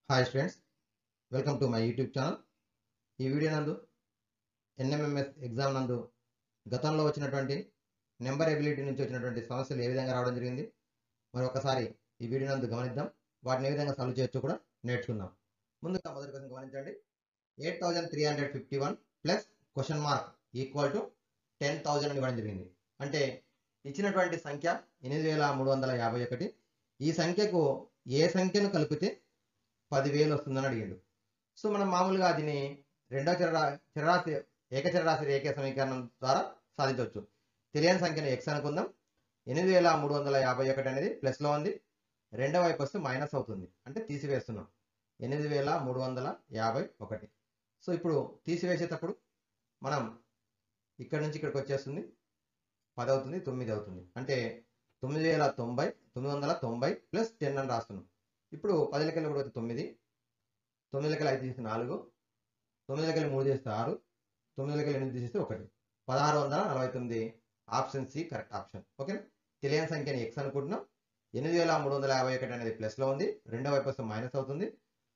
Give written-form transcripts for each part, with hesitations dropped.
Hi students, welcome to my YouTube channel. ఈ video నందు NMMS exam నందు గతంలో వచ్చినటువంటి నెంబర్ ఎబిలిటీ నుంచి వచ్చినటువంటి సమస్యలు ఏ విధంగా రావడం జరిగింది మరి ఒకసారి ఈ వీడియో నందు గమనిద్దాం. వాటిని ఏ విధంగా సాల్వ్ చేయొచ్చో కూడా నేర్చుకుందాం. ముందుగా మొదటి క్వశ్చన్ గమనించండి. 8351 plus question mark equal to 10,000 అని ఇవ్వడం జరిగింది. అంటే ఇచ్చినటువంటి సంఖ్య 8351. ఈ సంఖ్యకు ఏ సంఖ్యను కలిపితే 10,000 వస్తుందని అడిగాడు. సో మనం మామూలుగా దీన్ని రెండవ చరరాశి ఏకచరరాశి రేఖ సమీకరణం ద్వారా సాధించవచ్చు. తెలియని సంఖ్యను x అనుకుందాం. 8351 అనేది ప్లస్లో ఉంది, రెండవ వైపు వస్తే మైనస్ అవుతుంది, అంటే తీసివేస్తున్నాం 8351. సో ఇప్పుడు తీసివేసేటప్పుడు మనం ఇక్కడ నుంచి ఇక్కడికి వచ్చేస్తుంది 10 అవుతుంది, 9 అవుతుంది, అంటే 9,990 ప్లస్ 10 అని రాస్తున్నాం. ఇప్పుడు 10 లెక్కలు కూడా 9, 9 లెక్కలు 5 తీస్తే 4, 9 లెక్కలు 3 చేస్తే 6, 9 లెక్కలు 8 తీసేస్తే 1, 1649. Option C correct option. ఓకేనా. తెలియని సంఖ్యని x అనుకుంటున్నాం. 8351 అనేది ప్లస్లో ఉంది, రెండో వైపు వస్తే మైనస్ అవుతుంది,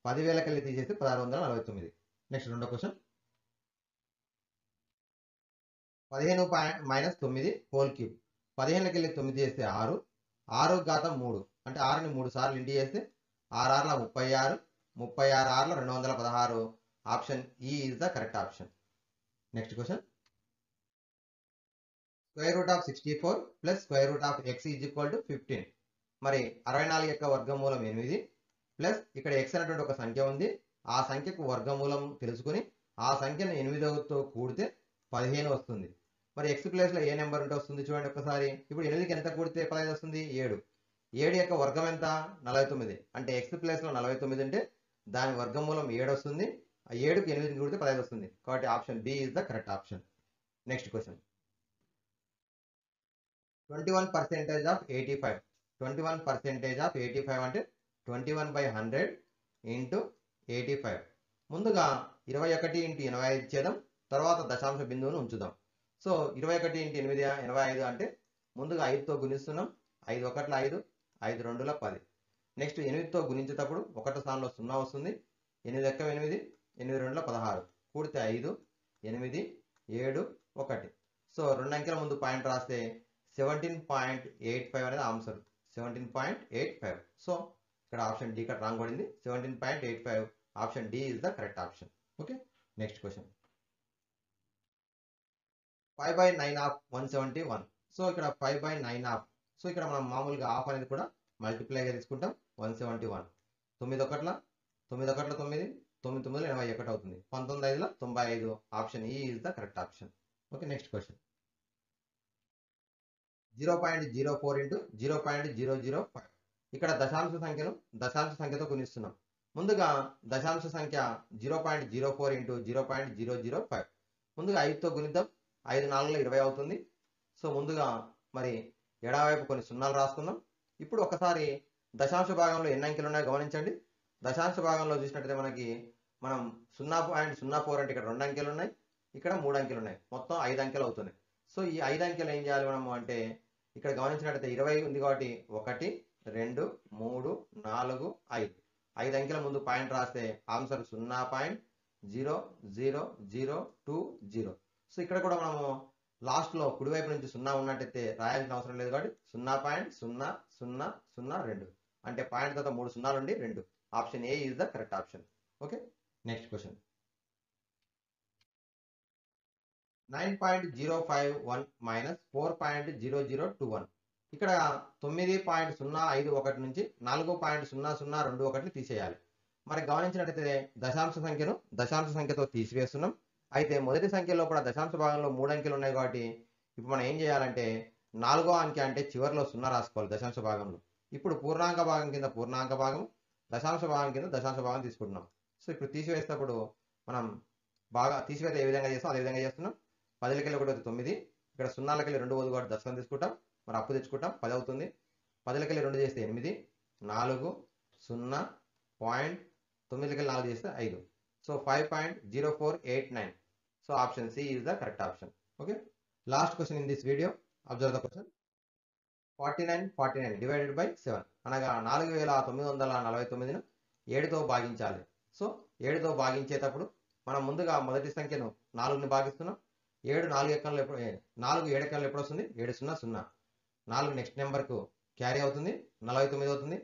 10,000 లెక్కలు తీసేస్తే 1649. నెక్స్ట్ రెండో క్వశ్చన్. 15 minus 9 whole cube. 15 లెక్కలు 9 చేస్తే 6, 6 ఘాతం 3, అంటే 6ని 3 సార్లు ఇంటి చేస్తే 6 6ల 36, 36 6ల 216. ఆప్షన్ ఈ is the correct option. Next question. Square root of 64 plus square root of X is equal to 15. మరి 64 యొక్క వర్గమూలం 8 ప్లస్ ఇక్కడ ఎక్స్ అనేటువంటి ఒక సంఖ్య ఉంది, ఆ సంఖ్యకు వర్గమూలం తెలుసుకుని ఆ సంఖ్యను 8తో కూడితే 15 వస్తుంది. మరి ఎక్స్ ప్లేస్లో ఏ నెంబర్ ఉంటే వస్తుంది చూడండి ఒకసారి. ఇప్పుడు 8కి ఎంత కూడితే 15 వస్తుంది? 7. 7 యొక్క వర్గం ఎంత? 49. అంటే ఎక్స్ ప్లేస్లో 49 ఉంటే దాని వర్గమూలం 7 వస్తుంది. ఆ 7కి 8కి కూడితే 15 వస్తుంది. కాబట్టి option B is the correct option. Next question. 21% of 85. 21% of 85 అంటే 21/100 ఇంటూ 85. ముందుగా 21 ఇంటూ 85 ఇచ్చేద్దాం, తర్వాత దశాంశ బిందువును ఉంచుదాం. సో 21 ఇంటూ 8 85 అంటే ముందుగా 5తో గుణిస్తున్నాం. 5 1ల 5, 5 2ల 10. నెక్స్ట్ 8తో గుణించేటప్పుడు 1 స్థానంలో 0 వస్తుంది. 8 1 8, 8 2ల 16, కూడితే 5 8 7 1. సో 2 అంకెల ముందు పాయింట్ రాస్తే 17.85 అనేది ఆన్సర్. 17.85. సో ఇక్కడ ఆప్షన్ డి కట్ రాంగ్ పడింది. 17.85. Option D is the correct option. Okay. Next question. 5/9 of 171. సో ఇక్కడ 5/9 ఆఫ్. సో ఇక్కడ మనం మామూలుగా ఆఫ్ అనేది కూడా మల్టిప్లైగా తీసుకుంటాం. 171 9 1ల 9 1ల 9, 9 9ల 81 అవుతుంది. 19 5ల 95. ఆప్షన్ ఈ is the correct option. Okay. Next question. 0.04 into 0.005. ఇక్కడ దశాంశ సంఖ్యను దశాంశ సంఖ్యతో గుణిస్తున్నాం. ముందుగా దశాంశ సంఖ్య 0.04 ఇంటూ 0.005. ముందుగా 5తో గుణిద్దాం. 5 4ల 20 అవుతుంది. సో ముందుగా మరి ఎడమవైపు కొన్ని సున్నాలు రాసుకుందాం. ఇప్పుడు ఒకసారి దశాంశ భాగంలో ఎన్ని అంకెలు ఉన్నాయో గమనించండి. దశాంశ భాగంలో చూసినట్టయితే మనం 0.04 అంటే ఇక్కడ 2 అంకెలు ఉన్నాయి, ఇక్కడ 3 అంకెలు ఉన్నాయి, మొత్తం 5 అంకెలు అవుతున్నాయి. సో ఈ 5 అంకెలు ఏం చేయాలి మనము అంటే ఇక్కడ గమనించినట్టయితే 20 ఉంది కాబట్టి 1 2 3 4 5. 5 అంకెల ముందు పాయింట్ రాస్తే ఆన్సర్ 0.00020. సో ఇక్కడ కూడా మనము లాస్ట్లో కుడివైపు నుంచి 0 ఉన్నట్టయితే రాయాల్సిన అవసరం లేదు కాబట్టి 0.0002. అంటే పాయింట్ తర్వాత 3 సున్నాలు ఉండి 2. Option A is the correct option. Okay. Next question. 9.051 minus 4.0021. ఇక్కడ 9.051 నుంచి 4.0021 తీసేయాలి. మరి గమనించినట్లయితే దశాంశ సంఖ్యను దశాంశ సంఖ్యతో తీసివేస్తున్నాం. అయితే మొదటి సంఖ్యలో కూడా దశాంశ భాగంలో 3 అంకెలు ఉన్నాయి కాబట్టి ఇప్పుడు మనం ఏం చేయాలంటే 4వ అంకె అంటే చివరిలో 0 రాసుకోవాలి దశాంశ భాగంలో. ఇప్పుడు పూర్ణాంక భాగం కింద పూర్ణాంక భాగం, దశాంశ భాగం కింద దశాంశ భాగం తీసుకుంటున్నాం. సో ఇప్పుడు తీసివేసేటప్పుడు మనం బాగా తీసివేత ఏ విధంగా చేస్తాం అదే విధంగా చేస్తున్నాం. 10 లెక్కలు 1 9, ఇక్కడ 0 లెక్కలు 2 పోదు కాబట్టి దశకం తీసుకుంటాం, మరి అప్పు తెచ్చుకుంటాం, 10 అవుతుంది. 10 లెక్కలు 2 చేస్తే 8, 4 0, 9 లెక్కలు 4 చేస్తే 5. So 5.0489. So option C is the correct option. Okay. Last question in this video. Observe the question. 49 divided by 7 అనగా 4949ను 7తో భాగించాలి. సో 7తో భాగించేటప్పుడు మనం ముందుగా మొదటి సంఖ్యను 4ని భాగిస్తున్నాం. 7 4 ఎక్కల్లో 4 7 ఎక్కల్లో ఎప్పుడు వస్తుంది? 7 0 0. 4 నెక్స్ట్ నెంబర్కు క్యారీ అవుతుంది, 49 అవుతుంది.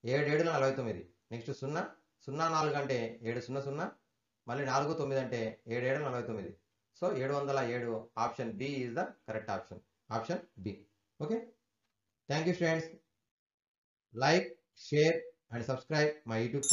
7 7 49. నెక్స్ట్ 0 0 4 అంటే 7 0 0. మళ్ళీ 4 9 అంటే 7 7 49. So 707 option B is the correct option. Option B. Okay. Thank you students. Like, share and subscribe my YouTube channel.